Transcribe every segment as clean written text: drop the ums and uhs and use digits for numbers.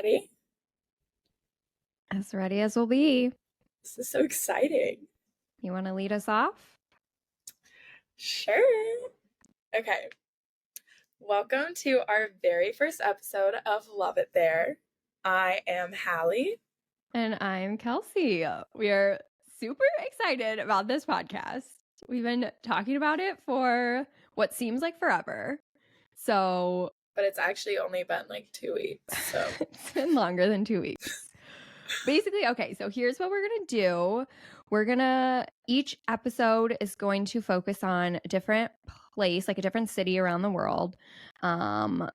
ready? As ready as we'll be. This is so exciting. You want to lead us off? Sure. Okay. Welcome to our very first episode of Love It There. I am Hallie. And I'm Kelsey. We are super excited about this podcast. We've been talking about it for what seems like forever. But it's actually only been like 2 weeks. So it's been longer than 2 weeks. Basically, okay, so here's what we're going to do. Each episode is going to focus on a different place, like a different city around the world. Even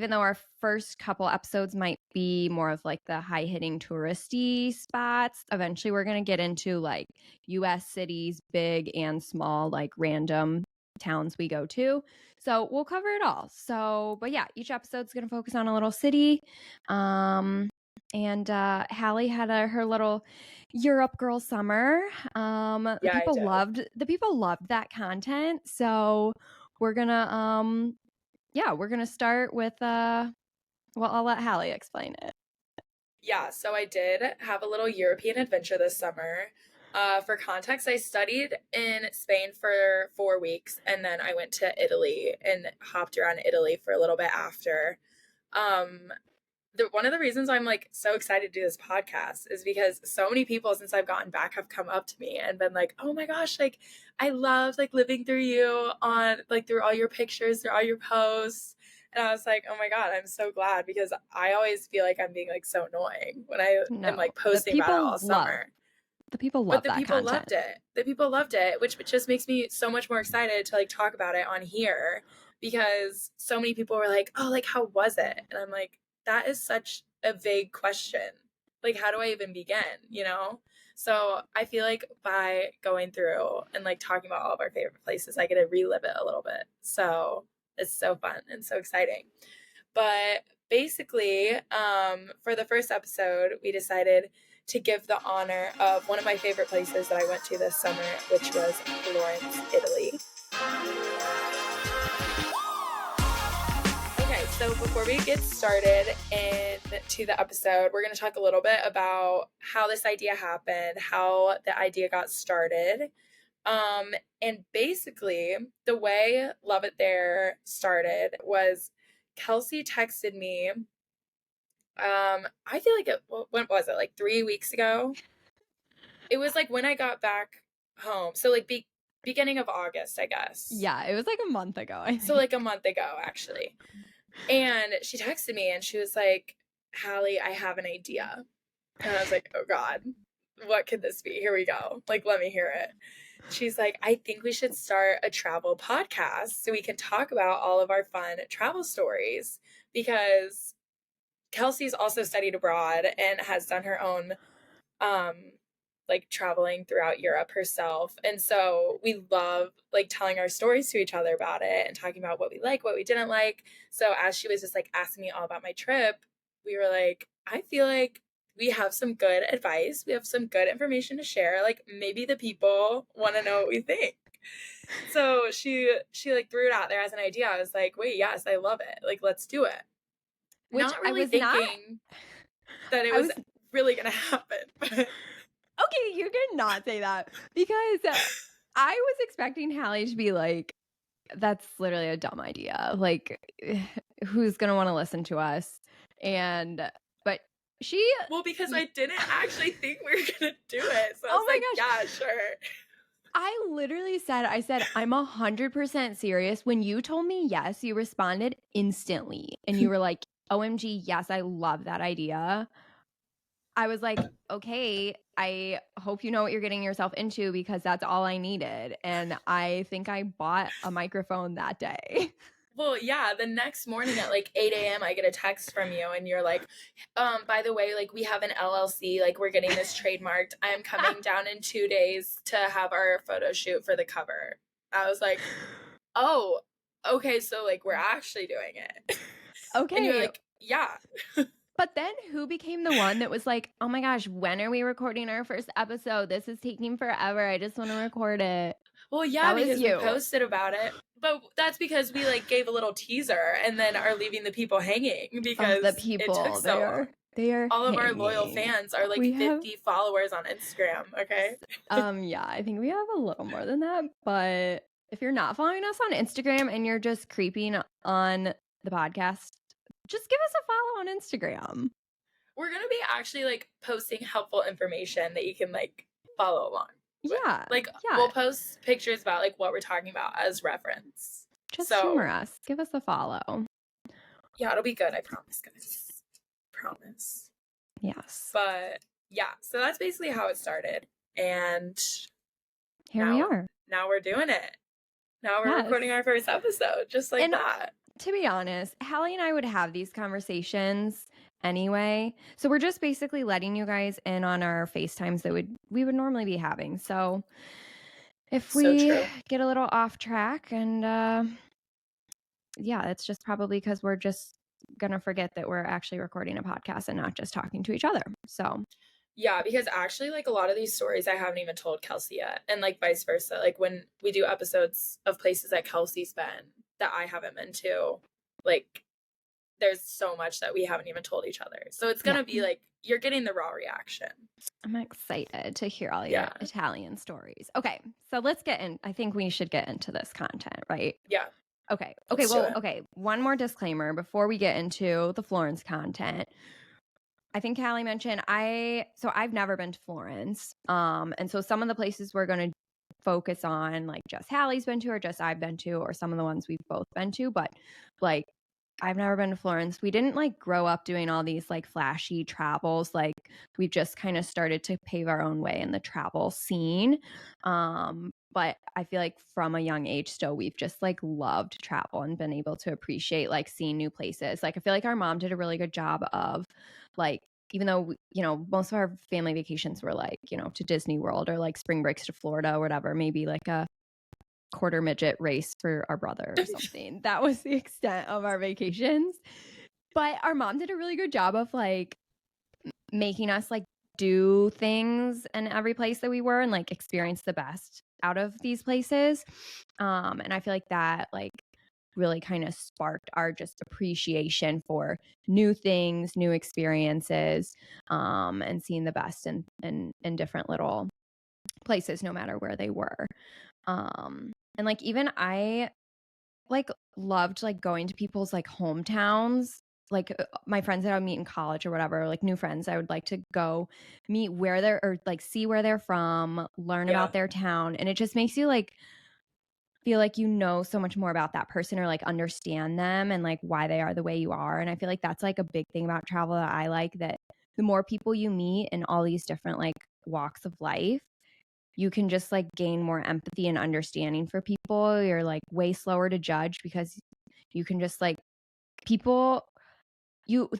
though our first couple episodes might be more of like the high-hitting touristy spots, eventually we're going to get into like US cities, big and small, like random towns we go to. So we'll cover it all. But yeah, each episode's going to focus on a little city. And Hallie had her little Europe girl summer. yeah, the people loved that content. So we're gonna we're gonna start with I'll let Hallie explain it. Yeah, so I did have a little European adventure this summer. For context, I studied in Spain for 4 weeks, and then I went to Italy and hopped around Italy for a little bit after. One of the reasons I'm like so excited to do this podcast is because so many people since I've gotten back have come up to me and been like, oh my gosh, like I love like living through you on like through all your pictures, through all your posts. And I was like, oh my God, I'm so glad, because I always feel like I'm being like so annoying when I am like posting about it all summer. The people loved that content. But the people loved it. The people loved it, which just makes me so much more excited to like talk about it on here, because so many people were like, oh, like how was it? And I'm like, that is such a vague question. Like, how do I even begin, you know? So I feel like by going through and like talking about all of our favorite places, I get to relive it a little bit. So it's so fun and so exciting. But basically, for the first episode, we decided to give the honor of one of my favorite places that I went to this summer, which was Florence, Italy. So before we get started into the episode, we're going to talk a little bit about how this idea happened, how the idea got started. And basically, the way Love It There started was Kelsey texted me. I feel like when was it? Like 3 weeks ago? It was like when I got back home. So like beginning of August, I guess. Yeah, it was like a month ago, I think. So like a month ago, actually. And she texted me and she was like, Hallie, I have an idea. And I was like, oh God, what could this be? Here we go. Like, let me hear it. She's like, I think we should start a travel podcast so we can talk about all of our fun travel stories, because Kelsey's also studied abroad and has done her own like traveling throughout Europe herself. And so we love like telling our stories to each other about it and talking about what we like, what we didn't like. So as she was just like asking me all about my trip, we were like, I feel like we have some good advice. We have some good information to share. Like maybe the people want to know what we think. So she like threw it out there as an idea. I was like, wait, yes, I love it. Like, let's do it. Which not really thinking that it was really going to happen. Okay, you did not say that, because I was expecting Hallie to be like, that's literally a dumb idea. Like, who's going to want to listen to us? But she... Well, because I didn't actually think we were going to do it. So I was yeah, sure. I literally said, I'm 100% serious. When you told me yes, you responded instantly. And you were like, OMG, yes, I love that idea. I was like, okay, I hope you know what you're getting yourself into, because that's all I needed. And I think I bought a microphone that day. Well, yeah, the next morning at like 8 a.m., I get a text from you and you're like, by the way, like we have an LLC, like we're getting this trademarked. I'm coming down in 2 days to have our photo shoot for the cover. I was like, oh, okay, so like we're actually doing it. Okay. And you're like, yeah. But then who became the one that was like, oh my gosh, when are we recording our first episode? This is taking forever. I just want to record it. Well, yeah, That was because we you. posted about it. But that's because we like gave a little teaser and then are leaving the people hanging because The it took people, so long. they are All of our loyal hanging. fans are like We have 50 followers on Instagram, okay? yeah, I think we have a little more than that, but if you're not following us on Instagram and you're just creeping on the podcast, just give us a follow on Instagram. We're going to be actually like posting helpful information that you can like follow along with. Yeah. Like yeah. we'll post pictures about like what we're talking about as reference. Just So, humor us. Give us a follow. Yeah, it'll be good. I promise, guys. Promise. Yes. But yeah, so that's basically how it started. And here we are. Now we're doing it. Now we're recording our first episode, just like that. To be honest, Hallie and I would have these conversations anyway. So we're just basically letting you guys in on our FaceTimes that we would normally be having. So if we get a little off track and yeah, it's just probably because we're just going to forget that we're actually recording a podcast and not just talking to each other. So yeah, because actually like a lot of these stories I haven't even told Kelsey yet, and like vice versa. Like when we do episodes of places that Kelsey's been that I haven't been to, like there's so much that we haven't even told each other. So it's going to be like you're getting the raw reaction. I'm excited to hear all your Italian stories. Okay, so let's get in. I think we should get into this content, right? Yeah. Okay. Okay. One more disclaimer before we get into the Florence content. I think Hallie mentioned I've never been to Florence. And so some of the places we're going to focus on, like just Hallie's been to or just I've been to, or some of the ones we've both been to, but like I've never been to Florence. We didn't like grow up doing all these like flashy travels. Like we just kind of started to pave our own way in the travel scene. But I feel like from a young age still, we've just like loved travel and been able to appreciate like seeing new places. Like I feel like our mom did a really good job of like, even though, most of our family vacations were like, to Disney World or like spring breaks to Florida or whatever, maybe like a quarter midget race for our brother or something. That was the extent of our vacations. But our mom did a really good job of like making us like do things in every place that we were and like experience the best out of these places. And I feel like that like really kind of sparked our just appreciation for new things, new experiences, and seeing the best in different little places, no matter where they were. And like even I like loved like going to people's like hometowns, like my friends that I would meet in college or whatever, like new friends. I would like to go meet where they're or like see where they're from, learn about their town, and it just makes you like feel like so much more about that person or like understand them and like why they are the way you are. And I feel like that's like a big thing about travel that I like, that the more people you meet in all these different like walks of life, you can just like gain more empathy and understanding for people. You're like way slower to judge because you can just like the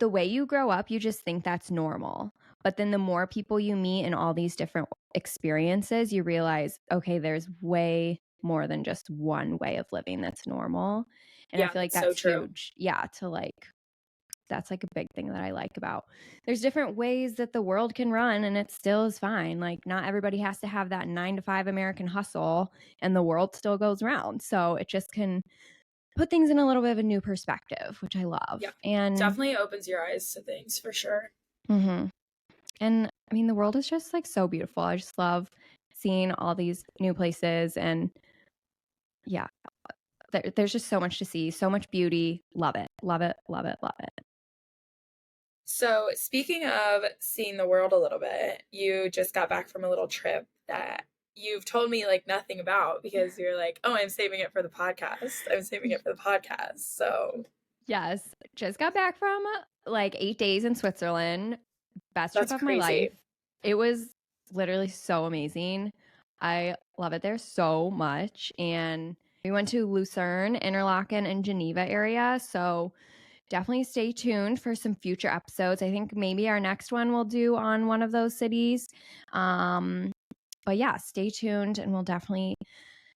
way you grow up, you just think that's normal. But then the more people you meet in all these different experiences, you realize, okay, there's way more than just one way of living that's normal. And I feel like that's huge. Yeah, to like that's like a big thing that I like about there's different ways that the world can run and it still is fine. Like not everybody has to have that 9-to-5 American hustle and the world still goes round. So it just can put things in a little bit of a new perspective, which I love. Yeah, and definitely opens your eyes to things for sure. Mm-hmm. And I mean, the world is just like so beautiful. I just love seeing all these new places and yeah, there's just so much to see, so much beauty. Love it. Love it. Love it. Love it. So speaking of seeing the world a little bit, you just got back from a little trip that you've told me like nothing about because you're like, oh, I'm saving it for the podcast. I'm saving it for the podcast. So yes, just got back from like 8 days in Switzerland. Best trip of my life. It was literally so amazing. I love it there so much. And we went to Lucerne, Interlaken, and Geneva area. So definitely stay tuned for some future episodes. I think maybe our next one we'll do on one of those cities. But yeah, stay tuned and we'll definitely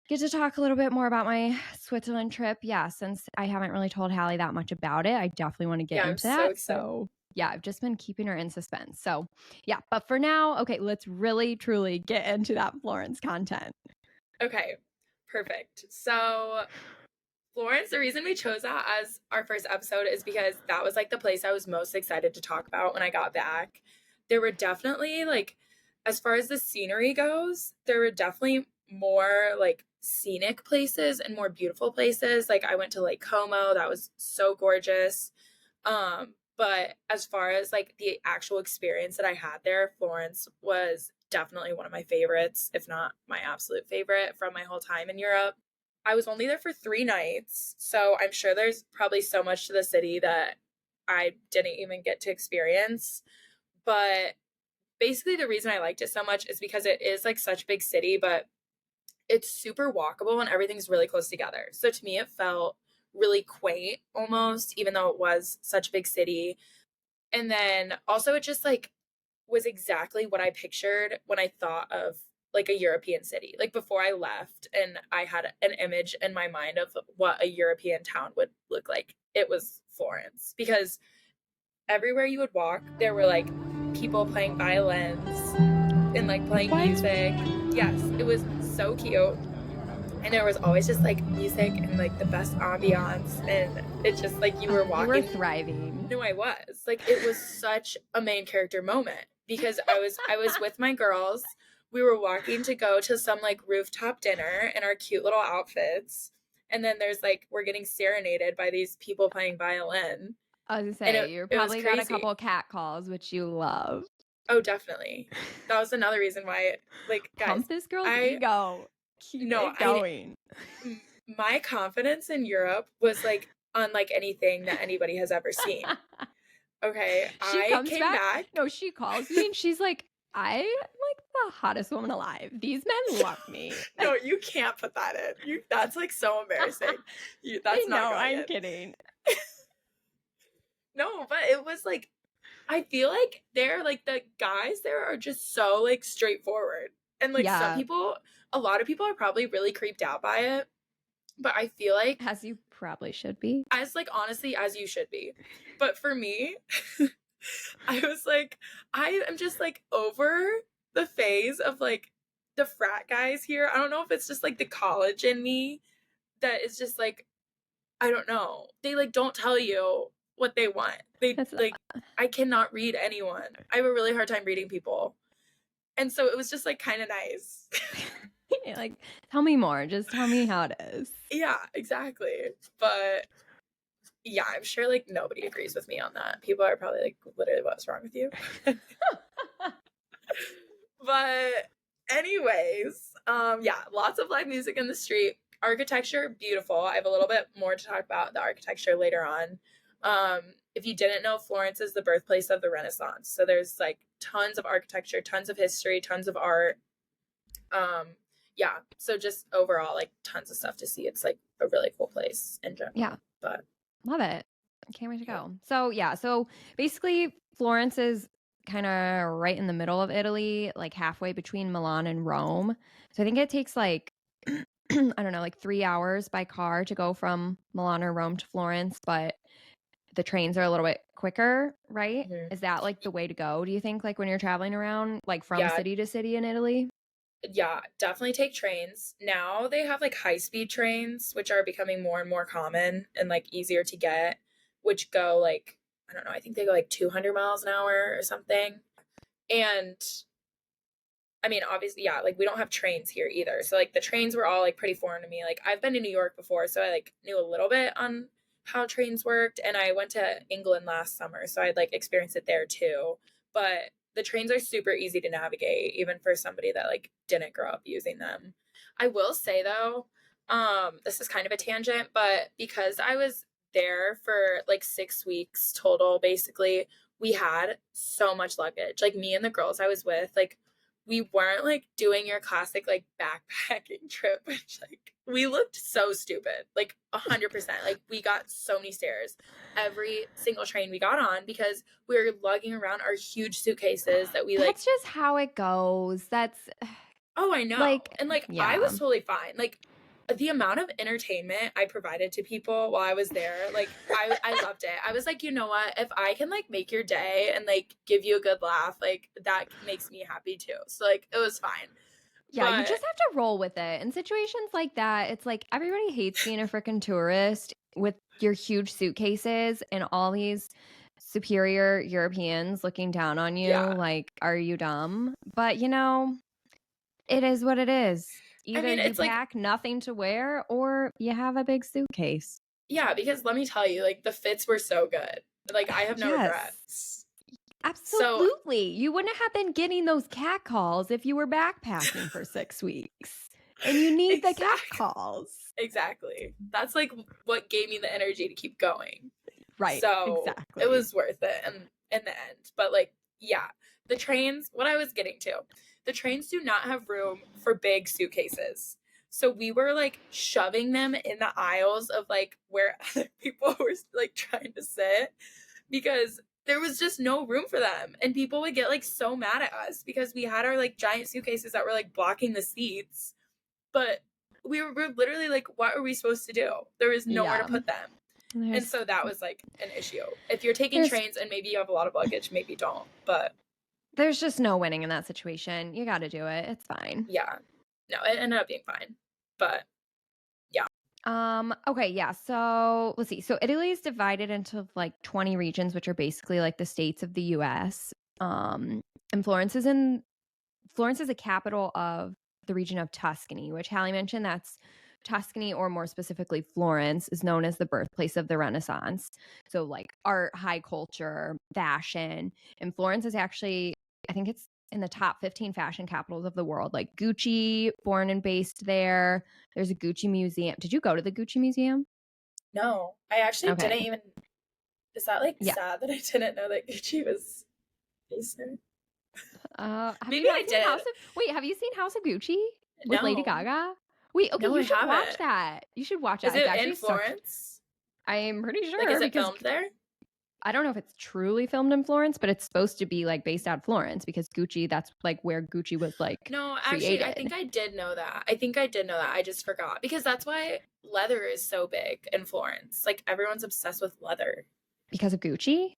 get to talk a little bit more about my Switzerland trip. Yeah, since I haven't really told Hallie that much about it, I definitely want to get into that. So yeah, I've just been keeping her in suspense. So yeah, but for now, okay, let's really truly get into that Florence content. Okay. Perfect. So Florence, the reason we chose that as our first episode is because that was like the place I was most excited to talk about when I got back. There were definitely like, as far as the scenery goes, there were definitely more like scenic places and more beautiful places. Like I went to Lake Como, that was so gorgeous. But as far as like the actual experience that I had there, Florence was definitely one of my favorites, if not my absolute favorite from my whole time in Europe. I was only there for 3 nights, so I'm sure there's probably so much to the city that I didn't even get to experience. But basically, the reason I liked it so much is because it is like such a big city, but it's super walkable and everything's really close together. So to me, it felt really quaint almost, even though it was such a big city. And then also, it just like was exactly what I pictured when I thought of like a European city. Like before I left and I had an image in my mind of what a European town would look like. It was Florence because everywhere you would walk, there were like people playing violins and like playing music. Yes, it was so cute. And there was always just like music and like the best ambiance. And it's just like you were walking. You were thriving. No, I was. Like it was such a main character moment because I was with my girls. We were walking to go to some like rooftop dinner in our cute little outfits. And then there's like we're getting serenaded by these people playing violin. I was gonna say, you probably got a couple cat calls, which you love. Oh, definitely. That was another reason why, like, guys, pump this girl's ego. Keep it going. My confidence in Europe was like unlike anything that anybody has ever seen. Okay, I came back. No, she calls me and she's like, I'm like the hottest woman alive. These men love me. No, you can't put that in. That's like so embarrassing. That's not. No, I'm kidding. No, but it was like, I feel like they're like the guys there are just so like straightforward. And like some people, a lot of people are probably really creeped out by it. But I feel like, as you probably should be. As like honestly, as you should be. But for me, I was like, I am just like over the phase of like the frat guys here. I don't know if it's just like the college in me that is just like, I don't know. They like don't tell you what they want. I cannot read anyone. I have a really hard time reading people. And so it was just like kind of nice. Like, tell me more. Just tell me how it is. Yeah, exactly. But yeah, I'm sure like nobody agrees with me on that. People are probably like, literally, what's wrong with you? But anyways, yeah, lots of live music in the street. Architecture, beautiful. I have a little bit more to talk about the architecture later on. If you didn't know, Florence is the birthplace of the Renaissance. So there's like tons of architecture, tons of history, tons of art. Yeah, so just overall like tons of stuff to see. It's like a really cool place in general. Yeah, but love it. Can't wait to go. So yeah, so basically Florence is kind of right in the middle of Italy, like halfway between Milan and Rome. So I think it takes like I don't know, like 3 hours by car to go from Milan or Rome to Florence, but the trains are a little bit quicker, right? Mm-hmm. Is that like the way to go, do you think, like when you're traveling around like from city to city in Italy? Yeah, definitely take trains. Now they have like high-speed trains, which are becoming more and more common and like easier to get, which go like, I don't know, I think they go like 200 miles an hour or something. And I mean, obviously, yeah, like we don't have trains here either. So like the trains were all like pretty foreign to me. Like I've been to New York before, so I like knew a little bit on how trains worked. And I went to England last summer, so I'd like experienced it there too. But the trains are super easy to navigate, even for somebody that like didn't grow up using them. I will say though, this is kind of a tangent, but because I was there for like 6 weeks total, basically, we had so much luggage. Like me and the girls I was with, like we weren't like doing your classic like backpacking trip, which like we looked so stupid, like 100%. Like we got so many stairs every single train we got on because we were lugging around our huge suitcases that we like. That's just how it goes. That's. Oh, I know. Like, and like yeah. I was totally fine. Like the amount of entertainment I provided to people while I was there, like I loved it. I was like, you know what? If I can like make your day and like give you a good laugh, like that makes me happy too. So like it was fine. Yeah, you But just have to roll with it. In situations like that, it's like everybody hates being a freaking tourist with your huge suitcases and all these superior Europeans looking down on you yeah, like, are you dumb? But you know, it is what it is. I Either mean, you it's like, pack nothing to wear or you have a big suitcase. yeah, because let me tell you, like the fits were so good. Like I have no Yes, regrets. So absolutely. You wouldn't have been getting those cat calls if you were backpacking for 6 weeks. And you need the cat exactly, calls. exactly. That's like what gave me the energy to keep going. Right, So it exactly. was worth it in the end. But like, yeah, the trains, what I was getting to, the trains do not have room for big suitcases. So we were like shoving them in the aisles of like where other people were like trying to sit because there was just no room for them. And people would get like so mad at us because we had our like giant suitcases that were like blocking the seats. But we were literally like, what are we supposed to do? There was nowhere to Yeah. put them. And There's so that was like an issue. If you're taking there's trains and maybe you have a lot of luggage, maybe don't. But there's just no winning in that situation. You got to do it. It's fine. yeah, no, it ended up being fine. But yeah, Okay, yeah. So, let's see. So Italy is divided into like 20 regions, which are basically like the states of the US. And Florence is the capital of the region of Tuscany, which Hallie mentioned. That's Tuscany, or more specifically, Florence, is known as the birthplace of the Renaissance. So, like art, high culture, fashion. And Florence is actually, I think it's in the top 15 fashion capitals of the world. Like Gucci, born and based there. There's a Gucci museum. Did you go to the Gucci museum? no, I actually Okay. didn't even. Is that like Yeah. sad that I didn't know that Gucci was based there? Have you Maybe not I seen did. Have you seen House of Gucci with Lady No, Gaga? Wait, okay, no, I you should watch haven't. that. You should watch Is that. It's it in actually such Florence? I'm pretty Like, is sure it because filmed there? I don't know if it's truly filmed in Florence, but it's supposed to be like based out of Florence because Gucci, that's like where Gucci was like No, actually, I created think I did know that. I think I did know that. I just forgot because that's why leather is so big in Florence. Like everyone's obsessed with leather. because of Gucci.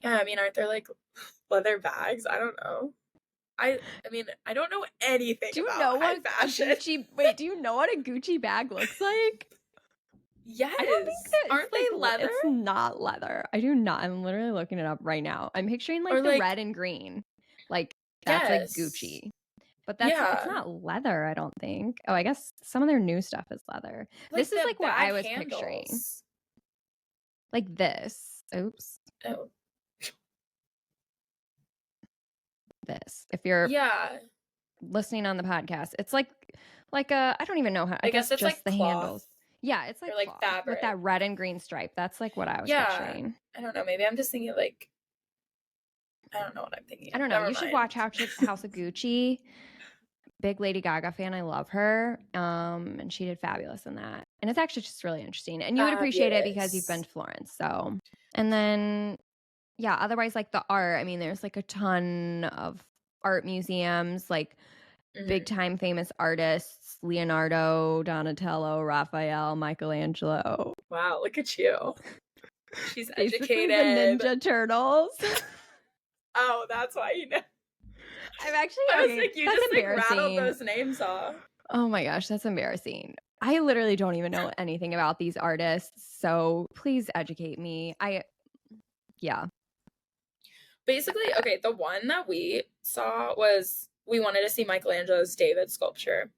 Yeah, I mean, aren't there like leather bags? I don't know. I mean, I don't know anything Do you about know high what a fashion. Gucci wait, do you know what a Gucci bag looks like? I don't think Yes. that it's Aren't they leather? it's not leather. I do not. I'm literally looking it up right now. I'm picturing Or like the like, red and green. Like that's like yes. Gucci. But it's Yeah. not leather, I don't think. Oh, I guess some of their new stuff is leather. This Like is the like what I bag was picturing. handles. Like this. Oops. Oh. This. If you're Yeah. listening on the podcast, it's like a I don't even know how I I guess guess it's just like the cloth handles. Yeah, it's or like like cloth with fabric. that red and green stripe. That's like what I was Yeah. picturing. I don't know. Maybe I'm just thinking like, I don't know what I'm thinking. I don't know. Never You should mind. watch House of Gucci. Big Lady Gaga fan. I love her. And she did fabulous in that. And it's actually just really interesting. And you would appreciate it because you've been Fabulous. to Florence. So, and then yeah, otherwise like the art. I mean, there's like a ton of art museums, like big Mhm. time famous artists: Leonardo, Donatello, Raphael, Michelangelo. Wow, look at you. She's Basically, the educated. Ninja Turtles. Oh, that's why you know. I'm actually I was okay. like, you That's just like rattled embarrassing. those names off. Oh my gosh, that's embarrassing. I literally don't even know anything about these artists, so please educate me. Yeah. Basically, okay, the one that we saw was we wanted to see Michelangelo's David sculpture.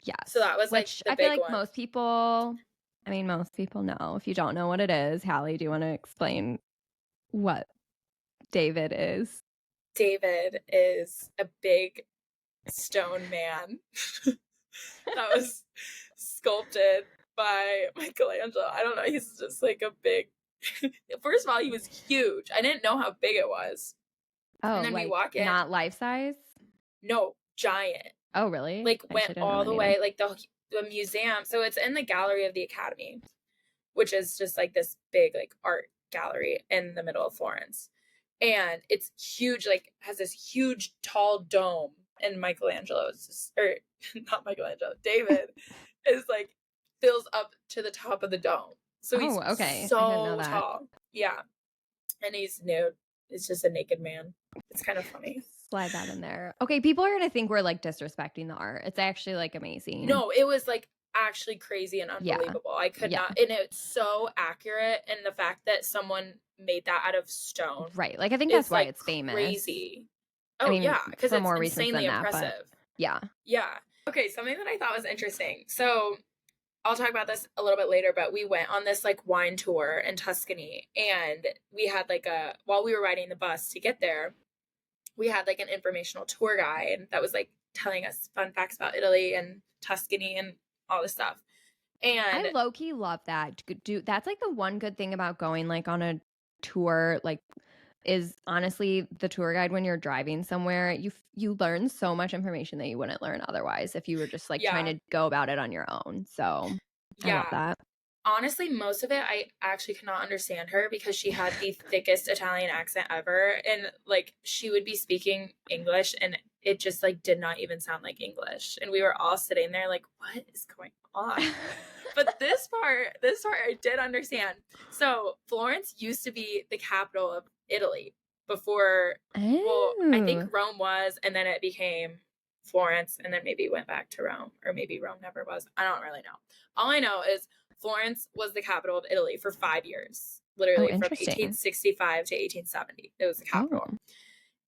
Yes. So that was like Which the I feel big like one. most people know. If you don't know what it is, Hallie, do you want to explain what David is? David is a big stone man that was sculpted by Michelangelo. I don't know, he's just like a big first of all, he was huge. I didn't know how big it was. Oh, And then we like walk in. not life size? No, giant. Oh, really? Like I went actually didn't know all that the either. way, like the museum. So it's in the gallery of the Academy, which is just like this big like art gallery in the middle of Florence. And it's huge, like has this huge tall dome. And Michelangelo's just, or not Michelangelo, David is like fills up to the top of the dome. So he's Oh, okay. I didn't know so that. tall. Yeah. And he's nude. It's just a naked man. It's kind of funny. Slide that in there. Okay, people are gonna think we're like disrespecting the art. It's actually like amazing. No, it was like actually crazy and Yeah. unbelievable. I could Yeah. not, and it's so accurate. And the fact that someone made that out of stone Right. Like I think is that's why like it's famous. crazy. I Oh mean, yeah, because for it's more reasons insanely than that, but impressive. yeah. Yeah. Okay, something that I thought was interesting. So I'll talk about this a little bit later, but we went on this like wine tour in Tuscany, and we had like while we were riding the bus to get there, we had like an informational tour guide that was like telling us fun facts about Italy and Tuscany and all this stuff. And I low key love that. That's like the one good thing about going like on a tour, like is honestly the tour guide when you're driving somewhere. You learn so much information that you wouldn't learn otherwise if you were just like trying yeah, to go about it on your own. So I love yeah. that. Honestly, most of it I actually could not understand her because she had the thickest Italian accent ever, and like she would be speaking English and it just like did not even sound like English, and we were all sitting there like, what is going on? But this part I did understand. So Florence used to be the capital of Italy before, well, I think Oh, Rome was, and then it became Florence, and then maybe went back to Rome, or maybe Rome never was. I don't really know. All I know is Florence was the capital of Italy for 5 years, oh, literally from interesting. 1865 to 1870. It was the Oh, capital.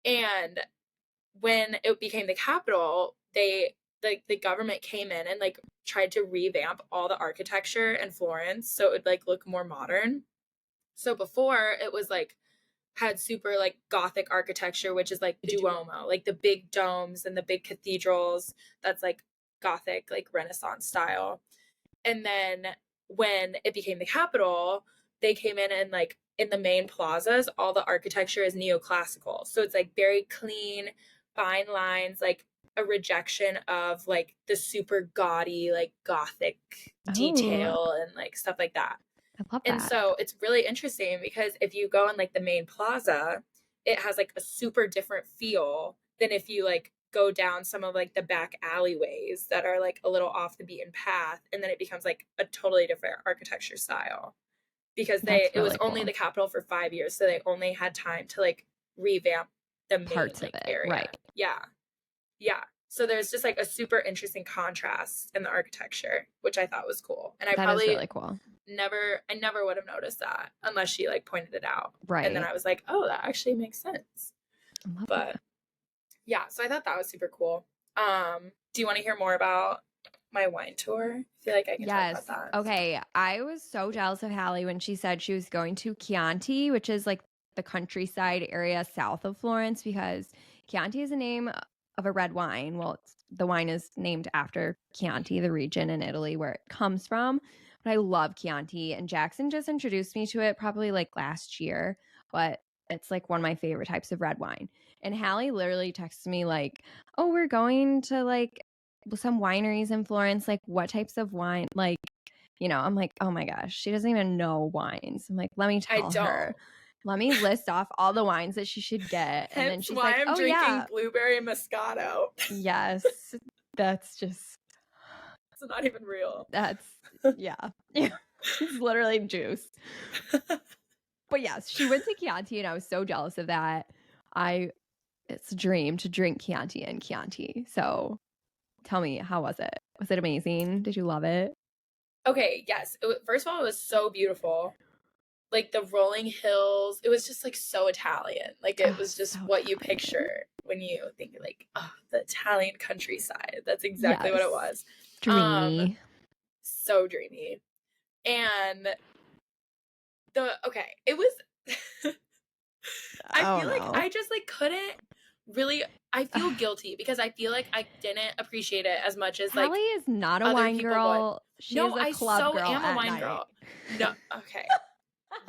And when it became the capital, the government came in and like tried to revamp all the architecture in Florence so it would like look more modern. So before it was like had super like Gothic architecture, which is like Duomo, like the big domes and the big cathedrals. That's like Gothic, like Renaissance style. And then when it became the capital, they came in and like in the main plazas, all the architecture is neoclassical. So it's like very clean, fine lines, like a rejection of like the super gaudy, like Gothic oh, detail and like stuff like that. I love And that. so it's really interesting because if you go in like the main plaza, it has like a super different feel than if you like go down some of like the back alleyways that are like a little off the beaten path, and then it becomes like a totally different architecture style because That's it was really only cool. the capital for 5 years, so they only had time to like revamp the main Parts of like it, area. right? Yeah. Yeah. So there's just like a super interesting contrast in the architecture, which I thought was cool. And That is really cool. I never would have noticed that unless she like pointed it out. And then Right. I was like, oh, that actually makes sense. I love But that. yeah, so I thought that was super cool. Do you want to hear more about my wine tour? I feel like I can talk Yes. about that. Okay. I was so jealous of Hallie when she said she was going to Chianti, which is like the countryside area south of Florence, because Chianti is the name of a red wine. Well, the wine is named after Chianti, the region in Italy where it comes from. But I love Chianti, and Jackson just introduced me to it probably like last year, but it's like one of my favorite types of red wine. And Hallie literally texted me like, "Oh, we're going to like some wineries in Florence, like what types of wine?" Like, I'm like, oh my gosh, she doesn't even know wines. I'm like, let me I tell her. don't. Let me list off all the wines that she should get. And then Hence she's why like, I'm oh drinking yeah, blueberry Moscato. yes, that's just, It's not even real. that's, yeah. It's literally juice. But yes, she went to Chianti and I was so jealous of that. It's a dream to drink Chianti in Chianti. So tell me, how was it? Was it amazing? Did you love it? Okay, yes. First of all, it was so beautiful. Like the rolling hills, it was just like so Italian. Like it Oh, was just so what you Italian. picture when you think like, oh, the Italian countryside. That's exactly what it Yes. was. Um, Dreamy. so dreamy. And it was I Oh feel like no. I just like couldn't really I feel guilty because I feel like I didn't appreciate it as much as Hallie like is not a other wine people would. girl. She is No, a I club so girl am a at wine night. girl. No, okay.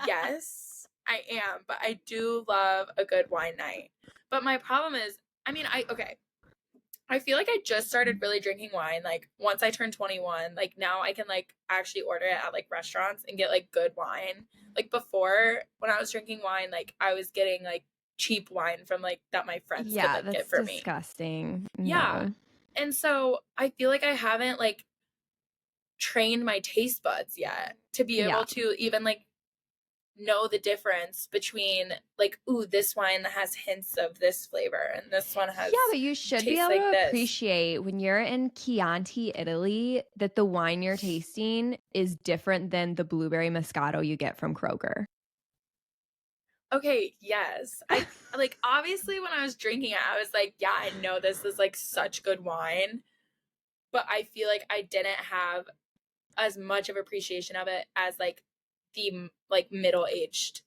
Yes, I am, but I do love a good wine night. But my problem is, I mean, I feel like I just started really drinking wine like once I turned 21. Like now I can like actually order it at like restaurants and get like good wine. Like before when I was drinking wine, like I was getting like cheap wine from like that my friends could Yeah, like get that's for me. disgusting. Yeah. No. And so I feel like I haven't like trained my taste buds yet to be Yeah. able to even like know the difference between like, ooh, this wine that has hints of this flavor and this one has but you should be tastes able like to this. appreciate when you're in Chianti, Italy, that the wine you're tasting is different than the blueberry Moscato you get from Kroger. Okay, yes. I like obviously when I was drinking it, I was like, yeah, I know this is like such good wine, but I feel like I didn't have as much of appreciation of it as like the like middle-aged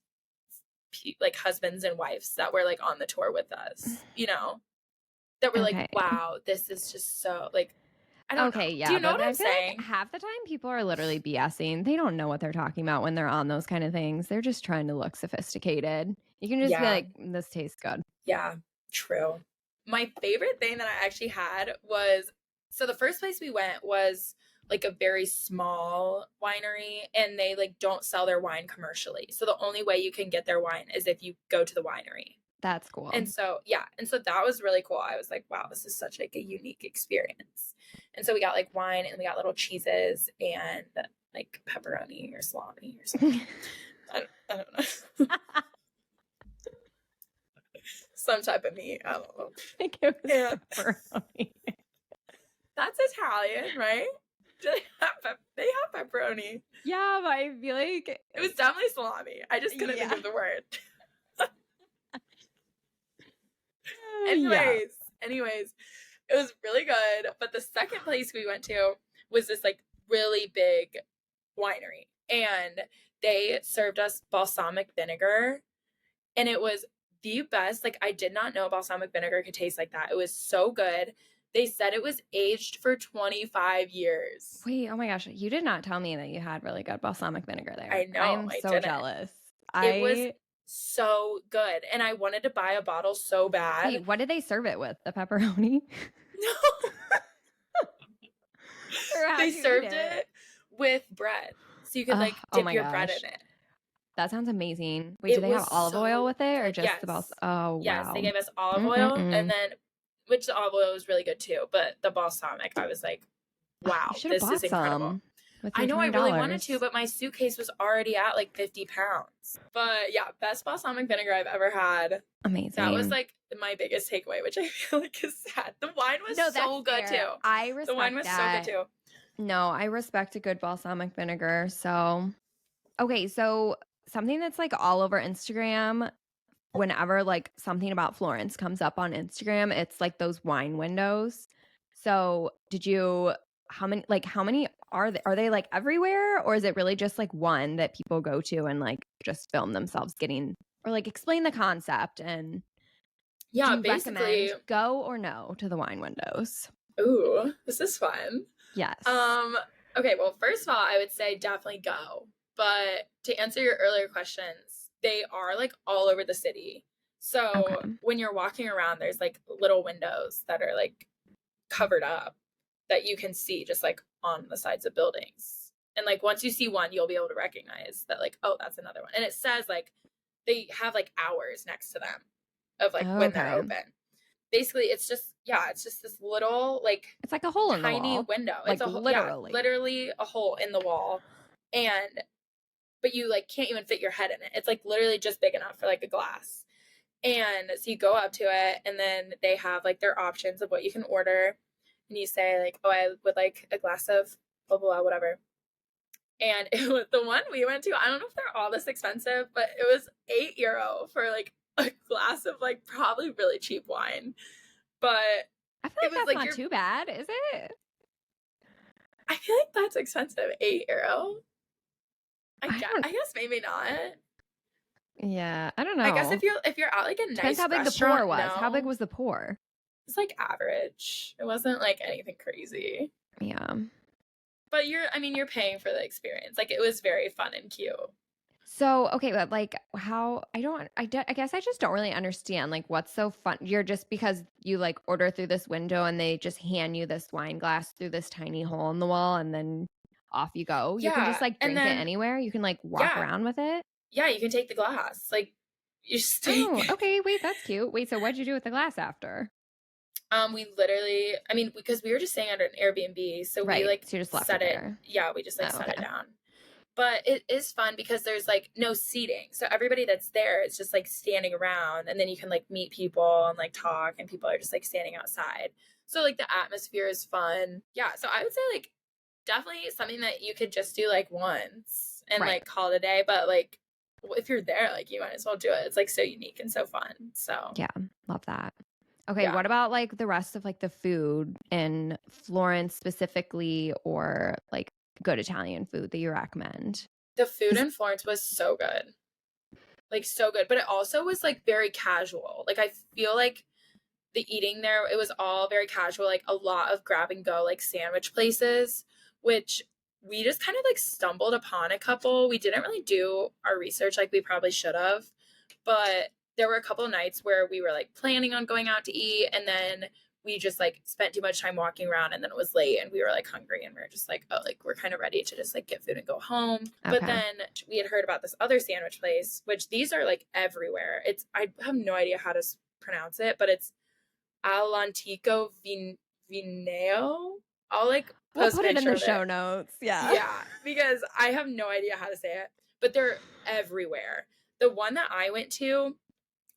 like husbands and wives that were like on the tour with us, you know, that were like, wow, this is just so like, I don't know. Yeah, do you know but what I I'm feel saying? like half the time people are literally BSing. They don't know what they're talking about when they're on those kind of things. They're just trying to look sophisticated. You can just be like, this tastes good. Yeah, true. My favorite thing that I actually had was, so the first place we went was like a very small winery, and they like don't sell their wine commercially. So the only way you can get their wine is if you go to the winery. That's cool. And so, yeah. And so that was really cool. I was like, wow, this is such like a unique experience. And so we got like wine and we got little cheeses and like pepperoni or salami or something. I don't know. Some type of meat. I don't know. I think it was pepperoni. That's Italian, right? Do they have pepperoni? Yeah, but I feel like it was definitely salami. I just couldn't think of the word. Anyways, it was really good. But the second place we went to was this like really big winery, and they served us balsamic vinegar, and it was the best. Like, I did not know balsamic vinegar could taste like that. It was so good. They said it was aged for 25 years. Wait, oh my gosh. You did not tell me that you had really good balsamic vinegar there. I know. I am so jealous. It was so good. And I wanted to buy a bottle so bad. Wait, what did they serve it with? The pepperoni? No. They served it with bread. So you could like dip your bread in it. That sounds amazing. Wait, do they have olive oil with it or just the balsamic? Oh, wow. Yes, they gave us olive oil, and then, which the olive oil was really good too, but the balsamic, I was like, wow, this is incredible. I know, I really wanted to, but my suitcase was already at like 50 pounds. But yeah, best balsamic vinegar I've ever had. Amazing. That was like my biggest takeaway, which I feel like is sad. The wine was so good too. I respect the wine was that. so good too. No, I respect a good balsamic vinegar. So, okay, so something that's like all over Instagram, whenever like something about Florence comes up on Instagram, it's like those wine windows. So how many are they like everywhere, or is it really just like one that people go to and like just film themselves getting, or like explain the concept? And yeah, do you basically recommend go or no to the wine windows? Ooh, this is fun. Yes. Okay, well, first of all, I would say definitely go. But to answer your earlier questions, they are like all over the city. So when you're walking around, there's like little windows that are like covered up that you can see just like on the sides of buildings. And like once you see one, you'll be able to recognize that like, oh, that's another one. And it says like they have like hours next to them of like when they're open. Basically, it's just this little like it's like a hole in the wall. Tiny window. Like it's literally a hole in the wall. But you like can't even fit your head in it. It's like literally just big enough for like a glass. And so you go up to it, and then they have like their options of what you can order. And you say like, oh, I would like a glass of blah, blah, blah, whatever. And it was the one we went to. I don't know if they're all this expensive, but it was €8 for like a glass of like probably really cheap wine. But I feel like that's not too bad, is it? I feel like that's expensive. €8. I guess maybe not. Yeah, I don't know. I guess if you're at like a depends nice how big the pour was. No. How big was the pour? It's like average. It wasn't like anything crazy. Yeah. But you're paying for the experience. Like, it was very fun and cute. So, okay, but like I guess I just don't really understand like what's so fun. You're just, because you like order through this window and they just hand you this wine glass through this tiny hole in the wall, and then off you go. You can just like drink it anywhere. You can like walk around with it. Yeah, you can take the glass. Like, you just take it. Okay, wait, that's cute. Wait, so what'd you do with the glass after? We literally, because we were just staying under an Airbnb, so we like so you just left set it there. Yeah, we just like set it down. But it is fun because there's like no seating. So everybody that's there is just like standing around, and then you can like meet people and like talk, and people are just like standing outside. So like the atmosphere is fun. Yeah. So I would say like definitely something that you could just do like once and Right. like call it a day. But like if you're there, like you might as well do it. It's like so unique and so fun. So Yeah, love that. Okay, yeah. what about like the rest of like the food in Florence specifically, or like good Italian food that you recommend? The food 'Cause- in Florence was so good. Like so good. But it also was like very casual. Like I feel like the eating there, it was all very casual, like a lot of grab and go, like sandwich places, which we just kind of like stumbled upon a couple. We didn't really do our research like we probably should have, but there were a couple of nights where we were like planning on going out to eat, and then we just like spent too much time walking around, and then it was late and we were like hungry, and we were just like, oh, like we're kind of ready to just like get food and go home. But Okay. then we had heard about this other sandwich place, which these are like everywhere. It's, I have no idea how to pronounce it, but it's All'Antico Vinaio. I'll like We'll post a put it in picture the of show it. notes. Yeah. Yeah, because I have no idea how to say it, but they're everywhere. The one that I went to,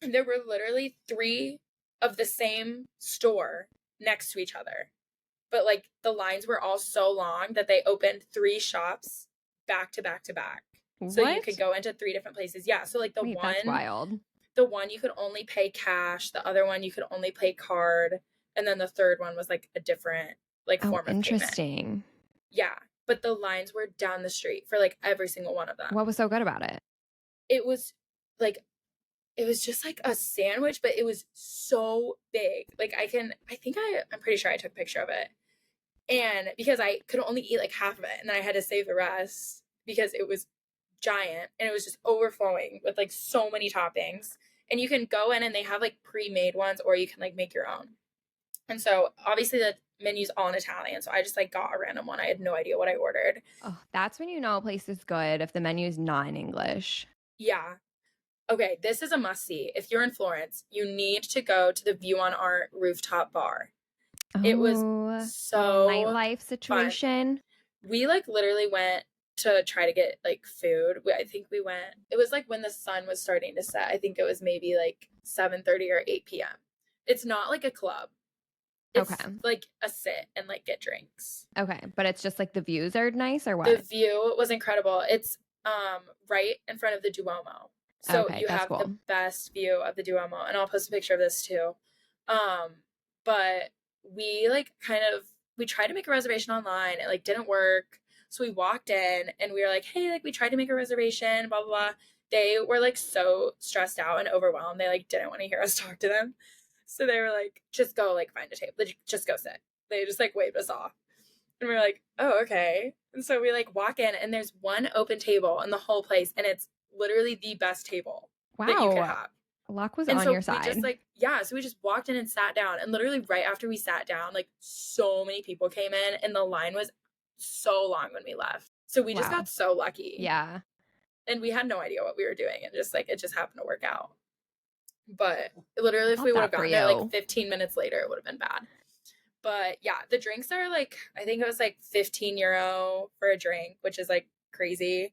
there were literally 3 of the same store next to each other. But like the lines were all so long that they opened 3 shops back to back to back. So you could What? go into 3 different places. Yeah, so like Wait, that's wild. the one you could only pay cash, the other one you could only pay card, and then the third one was like a different like Oh, form of payment. interesting. Yeah, but the lines were down the street for like every single one of them. What was so good about it? It was like, it was just like a sandwich, but it was so big. Like I'm pretty sure I took a picture of it. And because I could only eat like half of it, and then I had to save the rest because it was giant, and it was just overflowing with like so many toppings. And you can go in and they have like pre-made ones, or you can like make your own. And so obviously the menu's all in Italian, so I just like got a random one. I had no idea what I ordered. Oh, that's when you know a place is good if the menu is not in English. Yeah. Okay, this is a must see. If you're in Florence, you need to go to the View on Art rooftop bar. It was Oh, so nightlife situation. We like literally went to try to get like food. I think we went, it was like when the sun was starting to set. I think it was maybe like 7:30 or 8 p.m. It's not like a club. It's Okay. like a sit and like get drinks. Okay, but it's just like the views are nice or The what? view was incredible. It's right in front of the Duomo. So Okay, you that's have the cool. best view of the Duomo, and I'll post a picture of this too. But we like we tried to make a reservation online. It like didn't work. So we walked in and we were like, hey, like we tried to make a reservation, blah blah blah. They were like so stressed out and overwhelmed. They like didn't want to hear us talk to them. So they were like, just go like find a table. Just go sit. They just like waved us off. And we were like, oh, okay. And so we like walk in and there's one open table in the whole place, and it's literally the best table that you could Wow. have. Luck was And on so your we side. just like, yeah, so we just walked in and sat down, and literally right after we sat down, like so many people came in, and the line was so long when we left. So we just Wow. got so lucky. Yeah. And we had no idea what we were doing, and just like it just happened to work out. But literally if Love we would that have for gotten there like you. 15 minutes later, it would have been bad. But yeah, the drinks are like, I think it was like 15 euro for a drink, which is like crazy.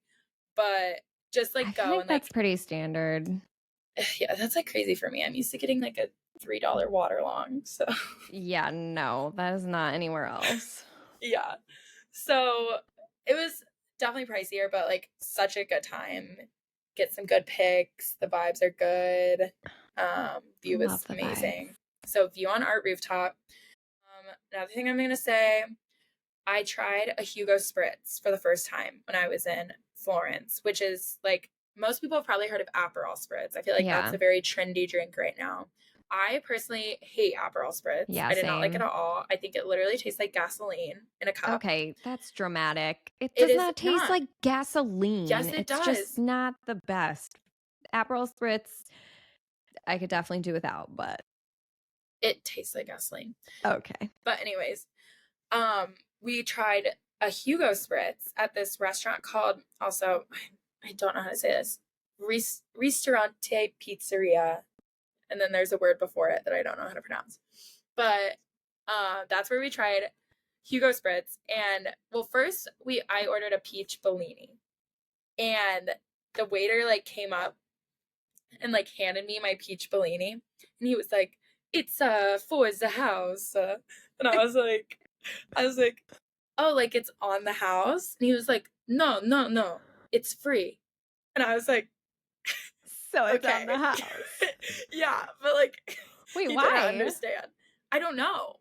But just I like feel go like and that's like, pretty standard. yeah, that's like crazy for me. I'm used to getting like a $3 water long. So Yeah, no, that is not anywhere else. yeah. So it was definitely pricier, but like such a good time. Get some good pics. The vibes are good. View was Love the amazing. vibes. So View on Art Rooftop. Another thing I'm gonna say, I tried a Hugo Spritz for the first time when I was in Florence, which is like, most people have probably heard of Aperol Spritz. I feel like that's Yeah. a very trendy drink right now. I personally hate Aperol Spritz. Yeah, I did not like it same. at all. I think it literally tastes like gasoline in a cup. Okay, that's dramatic. It It does is not taste not. like gasoline. Yes, it It's does. just not the best. Aperol Spritz, I could definitely do without, but It tastes like gasoline. okay. But anyways, we tried a Hugo Spritz at this restaurant called, also, I don't know how to say this, Ristorante Pizzeria. And then there's a word before it that I don't know how to pronounce. But that's where we tried Hugo Spritz. And well, first I ordered a peach Bellini. And the waiter like came up and like handed me my peach Bellini, and he was like, "It's for the house," and I was like, "Oh, like it's on the house?" And he was like, "No, no, no, it's free," and I was like, So it's on "Okay, the house. yeah," but like, Wait, he why? didn't understand. I don't know.